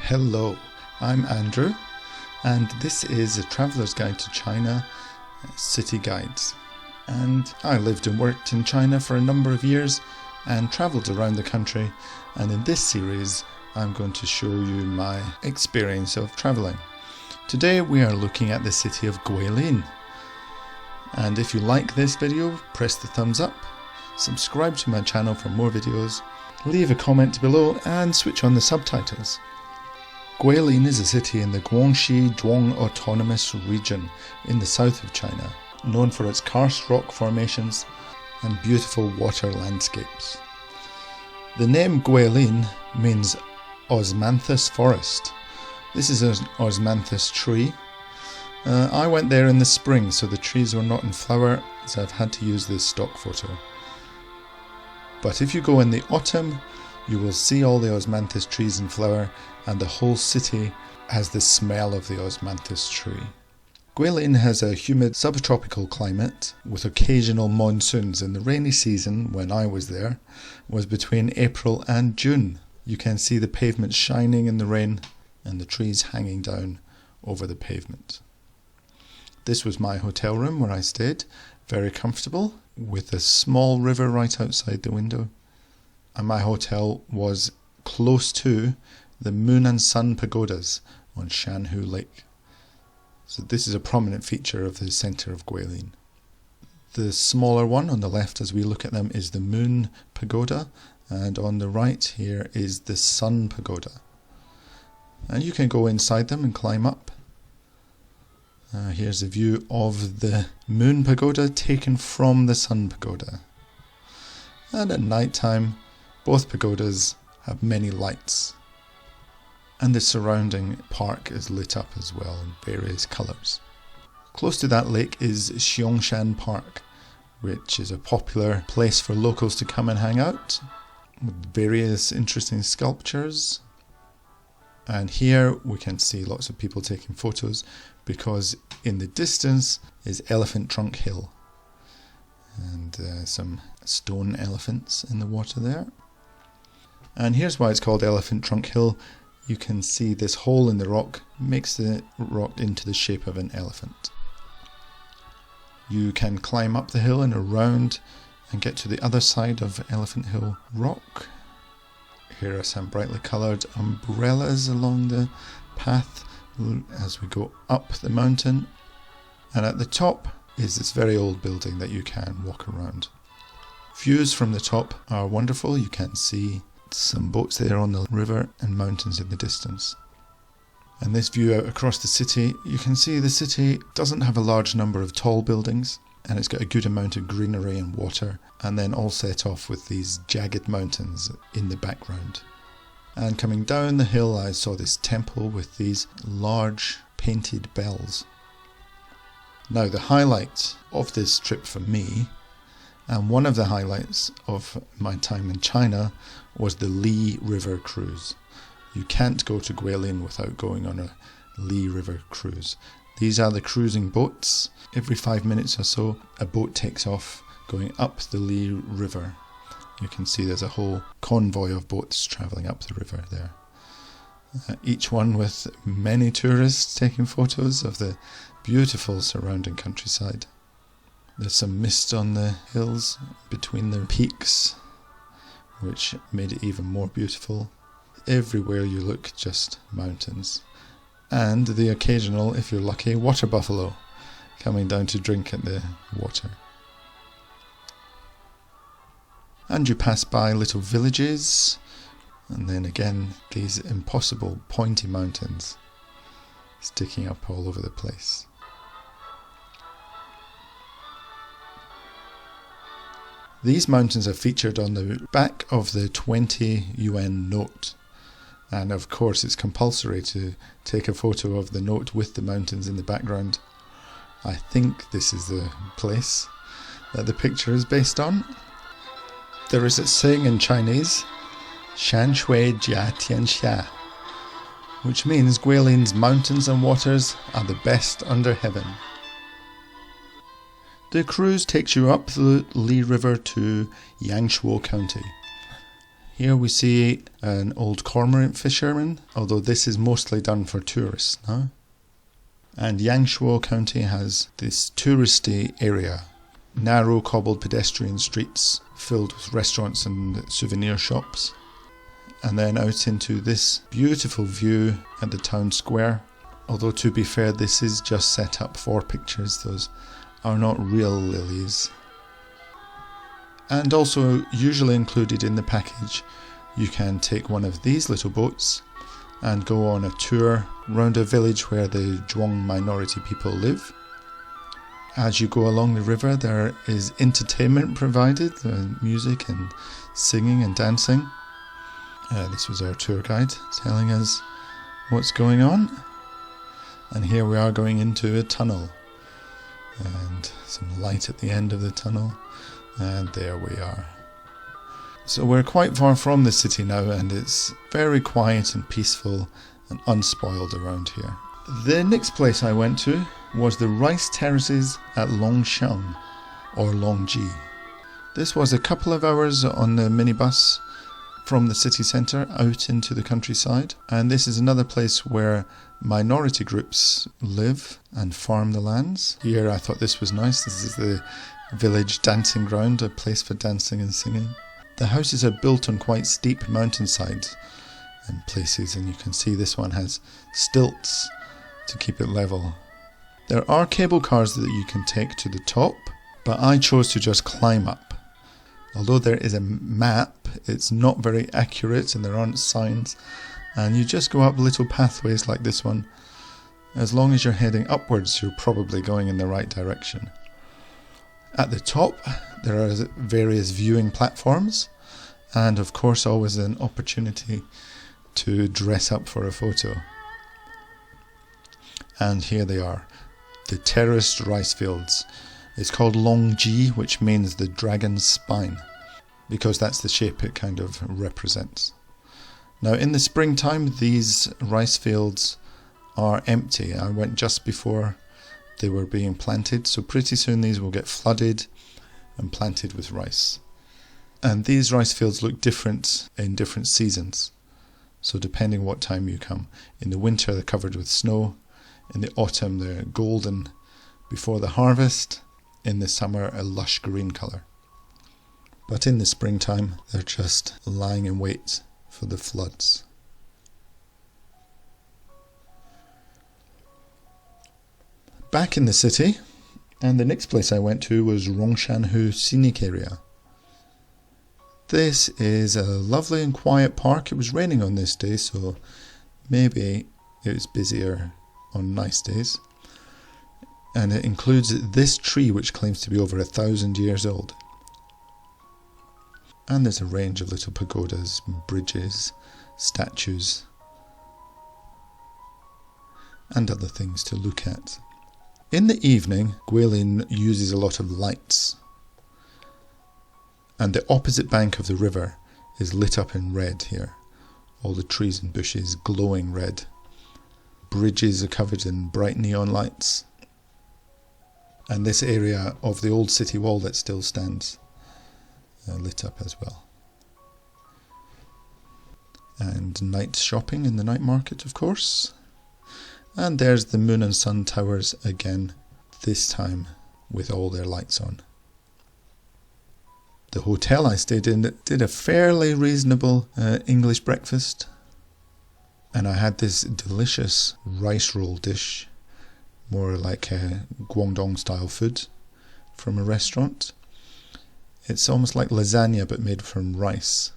Hello, I'm Andrew, and this is a Traveller's Guide to China, City Guides. And I lived and worked in China for a number of years and travelled around the country, and in this series I'm going to show you my experience of travelling. Today we are looking at the city of Guilin, and if you like this video, press the thumbs up, subscribe to my channel for more videos, leave a comment below and switch on the subtitles. Guilin is a city in the Guangxi Zhuang autonomous region in the south of China, known for its karst rock formations and beautiful water landscapes. The name Guilin means osmanthus forest. This is an osmanthus tree. I went there in the spring, so the trees were not in flower, so I've had to use this stock photo. But if you go in the autumn, you will see all the osmanthus trees in flower, and the whole city has the smell of the osmanthus tree. Guilin has a humid subtropical climate with occasional monsoons, and the rainy season, when I was there, was between April and June. You can see the pavement shining in the rain and the trees hanging down over the pavement. This was my hotel room where I stayed, very comfortable, with a small river right outside the window. And my hotel was close to the Moon and Sun pagodas on Shanhu Lake. So this is a prominent feature of the centre of Guilin. The smaller one on the left as we look at them is the Moon Pagoda, and on the right here is the Sun Pagoda. And you can go inside them and climb up. Here's a view of the Moon Pagoda taken from the Sun Pagoda. And at night time, both pagodas have many lights. And the surrounding park is lit up as well in various colours. Close to that lake is Xiangshan Park, which is a popular place for locals to come and hang out, with various interesting sculptures. And here we can see lots of people taking photos, because in the distance is Elephant Trunk Hill, and some stone elephants in the water there. And here's why it's called Elephant Trunk Hill. You can see this hole in the rock makes the rock into the shape of an elephant. You can climb up the hill and around and get to the other side of Elephant Hill Rock. Here are some brightly coloured umbrellas along the path as we go up the mountain. And at the top is this very old building that you can walk around. Views from the top are wonderful. You can see some boats there on the river and mountains in the distance. And this view out across the city, you can see the city doesn't have a large number of tall buildings, and it's got a good amount of greenery and water, and then all set off with these jagged mountains in the background. And coming down the hill I saw this temple with these large painted bells. Now the highlight of this trip for me, and one of the highlights of my time in China, was the Li River cruise. You can't go to Guilin without going on a Li River cruise. These are the cruising boats. Every 5 minutes or so a boat takes off going up the Li River. You can see there's a whole convoy of boats travelling up the river there. Each one with many tourists taking photos of the beautiful surrounding countryside. There's some mist on the hills between the peaks, which made it even more beautiful. Everywhere you look, just mountains. And the occasional, if you're lucky, water buffalo coming down to drink at the water. And you pass by little villages, and then again these impossible pointy mountains sticking up all over the place. These mountains are featured on the back of the 20 yuan note, and of course it's compulsory to take a photo of the note with the mountains in the background. I think this is the place that the picture is based on. There is a saying in Chinese, 山水甲天下, which means Guilin's mountains and waters are the best under heaven. The cruise takes you up the Li River to Yangshuo County. Here we see an old cormorant fisherman, although this is mostly done for tourists now. And Yangshuo County has this touristy area. Narrow cobbled pedestrian streets filled with restaurants and souvenir shops. And then out into this beautiful view at the town square. Although to be fair, this is just set up for pictures. Those are not real lilies. And also usually included in the package, you can take one of these little boats and go on a tour around a village where the Zhuang minority people live. As you go along the river, there is entertainment provided, music and singing and dancing. This was our tour guide telling us what's going on. And here we are going into a tunnel. And some light at the end of the tunnel. And there we are. So we're quite far from the city now, and it's very quiet and peaceful and unspoiled around here. The next place I went to was the rice terraces at Longshan, or Longji. This was a couple of hours on the minibus from the city centre out into the countryside, and this is another place where minority groups live and farm the lands. Here I thought this was nice. This is the village dancing ground, a place for dancing and singing. The houses are built on quite steep mountainsides and places, and you can see this one has stilts to keep it level. There are cable cars that you can take to the top, but I chose to just climb up. Although there is a map, it's not very accurate and there aren't signs, and you just go up little pathways like this one. As long as you're heading upwards, you're probably going in the right direction. At the top, there are various viewing platforms, and of course always an opportunity to dress up for a photo. And here they are, the terraced rice fields. It's called Longji, which means the dragon's spine, because that's the shape it kind of represents. Now in the springtime, these rice fields are empty. I went just before they were being planted, so pretty soon these will get flooded and planted with rice. And these rice fields look different in different seasons, so depending what time you come. In the winter they're covered with snow, in the autumn they're golden before the harvest, in the summer a lush green colour. But in the springtime they're just lying in wait for the floods. Back in the city, and the next place I went to was Rongshanhu Scenic Area. This is a lovely and quiet park. It was raining on this day, so maybe it was busier on nice days. And it includes this tree which claims to be over 1,000 years old. And there's a range of little pagodas, bridges, statues, and other things to look at. In the evening, Guilin uses a lot of lights, and the opposite bank of the river is lit up in red here. All the trees and bushes glowing red. Bridges are covered in bright neon lights. And this area of the old city wall that still stands lit up as well. And night shopping in the night market, of course. And there's the Moon and Sun Towers again, this time with all their lights on. The hotel I stayed in did a fairly reasonable English breakfast. And I had this delicious rice roll dish, more like a Guangdong style food from a restaurant. It's almost like lasagna but made from rice,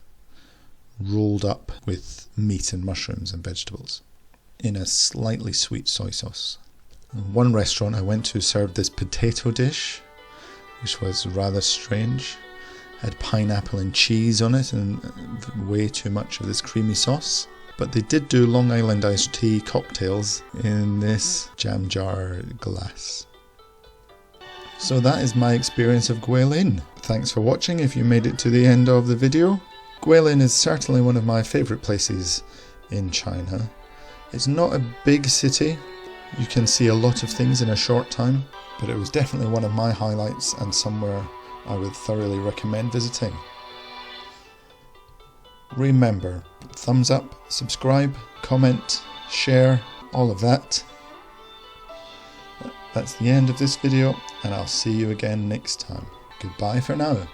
rolled up with meat and mushrooms and vegetables, in a slightly sweet soy sauce. One restaurant I went to served this potato dish, which was rather strange. Had pineapple and cheese on it and way too much of this creamy sauce. But they did do Long Island iced tea cocktails in this jam jar glass. So that is my experience of Guilin. Thanks for watching if you made it to the end of the video. Guilin is certainly one of my favourite places in China. It's not a big city. You can see a lot of things in a short time, but it was definitely one of my highlights and somewhere I would thoroughly recommend visiting. remember, thumbs up, subscribe, comment, share, all of that. That's the end of this video, and I'll see you again next time. Goodbye for now.